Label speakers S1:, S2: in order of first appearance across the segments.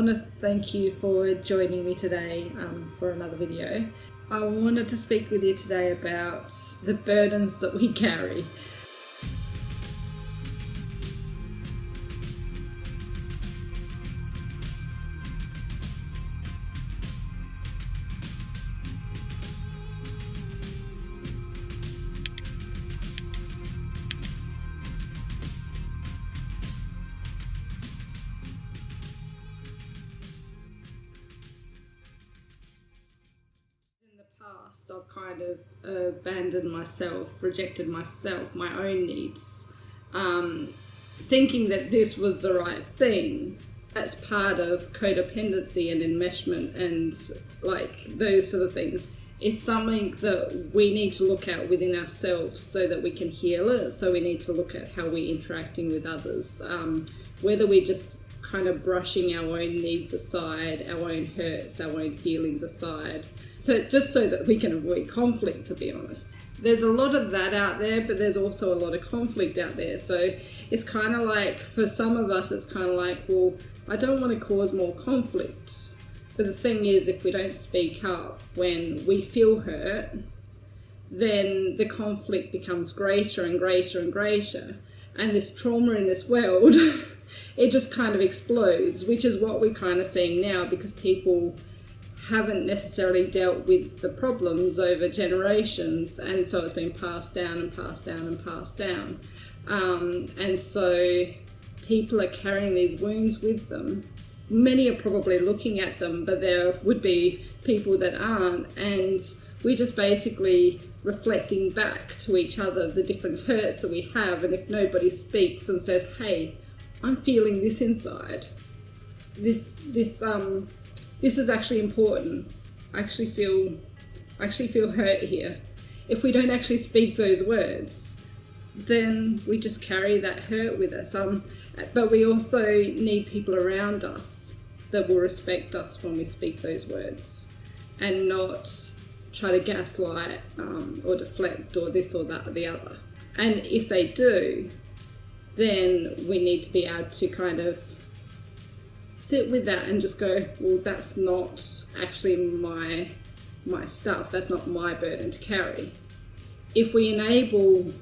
S1: I want to thank you for joining me today for another video. I wanted to speak with you today about the burdens that we carry. Past, I've kind of abandoned myself, rejected myself, my own needs, thinking that this was the right thing. That's part of codependency and enmeshment and like those sort of things. It's something that we need to look at within ourselves so that we can heal it. So we need to look at how we're interacting with others, whether we're just kind of brushing our own needs aside, our own hurts, our own feelings aside. So just so that we can avoid conflict, to be honest. There's a lot of that out there, but there's also a lot of conflict out there. So it's kind of like, for some of us, it's kind of like, well, I don't want to cause more conflict. But the thing is, if we don't speak up when we feel hurt, then the conflict becomes greater and greater and greater. And this trauma in this world, it just kind of explodes, which is what we're kind of seeing now, because people haven't necessarily dealt with the problems over generations, and so it's been passed down and passed down and passed down. And so people are carrying these wounds with them. Many are probably looking at them, but there would be people that aren't, and we're just basically reflecting back to each other the different hurts that we have. And if nobody speaks and says, hey, I'm feeling this inside, this is actually important, I actually feel hurt here. If we don't actually speak those words, then we just carry that hurt with us. But we also need people around us that will respect us when we speak those words, and not try to gaslight or deflect or this or that or the other. And if they do, then we need to be able to kind of sit with that and just go, well, that's not actually my stuff, that's not my burden to carry. If we enable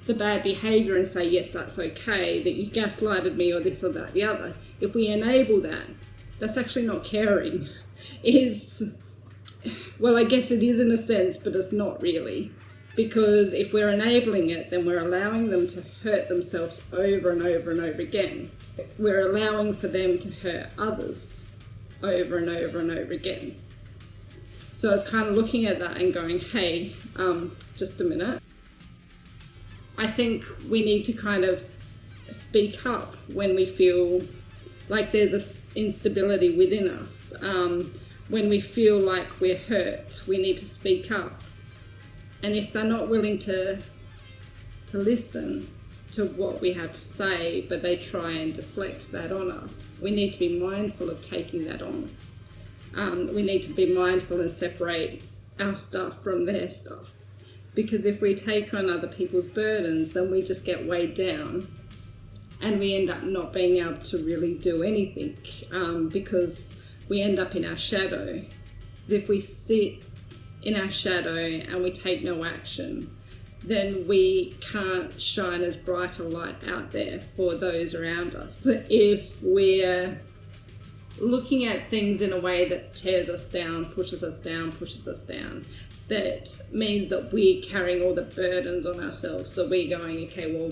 S1: the bad behaviour and say, yes, that's okay, that you gaslighted me or this or that, the other, if we enable that, that's actually not caring. Well, I guess it is in a sense, but it's not really. Because if we're enabling it, then we're allowing them to hurt themselves over and over and over again. We're allowing for them to hurt others over and over and over again. So I was kind of looking at that and going, hey, just a minute. I think we need to kind of speak up when we feel like there's an instability within us. When we feel like we're hurt, we need to speak up. And if they're not willing to listen to what we have to say, but they try and deflect that on us, we need to be mindful of taking that on. We need to be mindful and separate our stuff from their stuff. Because if we take on other people's burdens, then we just get weighed down and we end up not being able to really do anything, because we end up in our shadow. If we sit in our shadow and we take no action, then we can't shine as bright a light out there for those around us. If we're looking at things in a way that tears us down, pushes us down, that means that we're carrying all the burdens on ourselves. So we're going, okay, well,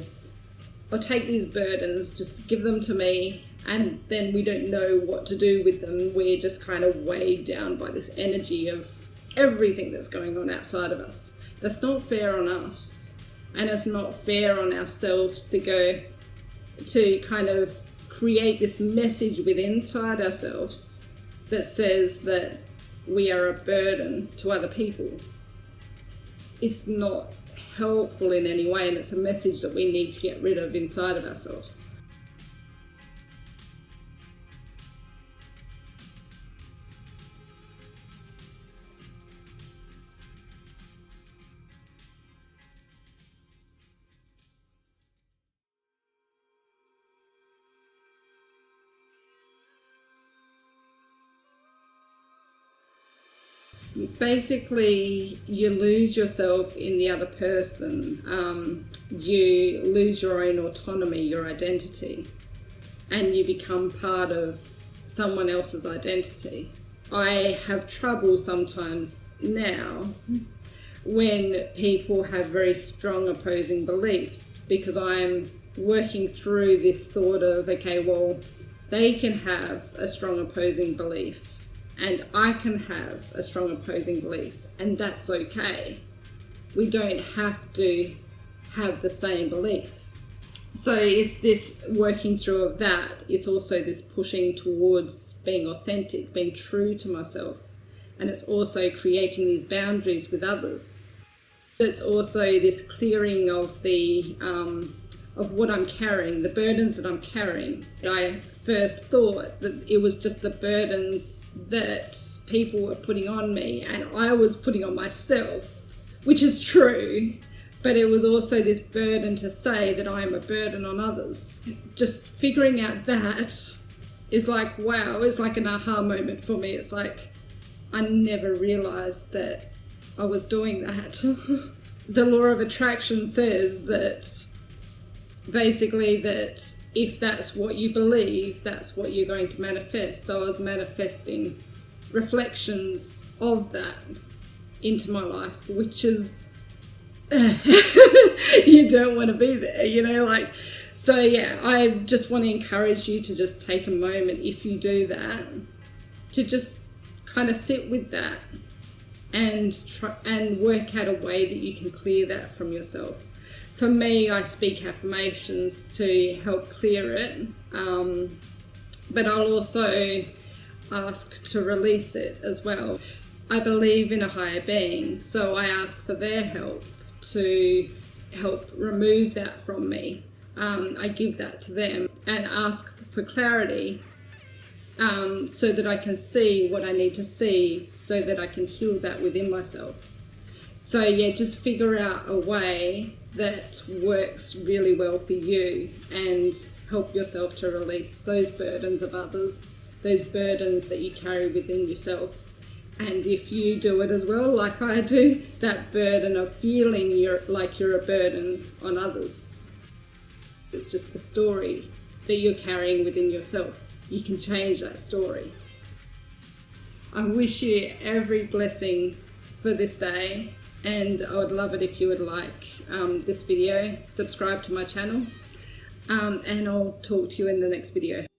S1: I'll take these burdens, just give them to me, and then we don't know what to do with them. We're just kind of weighed down by this energy of everything that's going on outside of us. That's not fair on us, and it's not fair on ourselves to kind of create this message within inside ourselves that says that we are a burden to other people. It's not helpful in any way, and it's a message that we need to get rid of inside of ourselves. Basically, you lose yourself in the other person. You lose your own autonomy, your identity, and you become part of someone else's identity. I have trouble sometimes now when people have very strong opposing beliefs, because I'm working through this thought of, okay, well, they can have a strong opposing belief and I can have a strong opposing belief, and that's okay. We don't have to have the same belief. So it's this working through of that. It's also this pushing towards being authentic, being true to myself. And it's also creating these boundaries with others. It's also this clearing of the of what I'm carrying, the burdens that I'm carrying. I first thought that it was just the burdens that people were putting on me and I was putting on myself, which is true. But it was also this burden to say that I am a burden on others. Just figuring out that is like, wow, it's like an aha moment for me. It's like, I never realised that I was doing that. The law of attraction says that basically that if that's what you believe, that's what you're going to manifest. So I was manifesting reflections of that into my life, which is you don't want to be there, you know, like, so yeah, I just want to encourage you to just take a moment, if you do that, to just kind of sit with that and try and work out a way that you can clear that from yourself. For me, I speak affirmations to help clear it, but I'll also ask to release it as well. I believe in a higher being, so I ask for their help to help remove that from me. I give that to them and ask for clarity so that I can see what I need to see, so that I can heal that within myself. So yeah, just figure out a way that works really well for you and help yourself to release those burdens of others, those burdens that you carry within yourself. And if you do it as well, like I do, that burden of feeling you're a burden on others, it's just a story that you're carrying within yourself. You can change that story. I wish you every blessing for this day, and I would love it if you would like this video, subscribe to my channel, and I'll talk to you in the next video.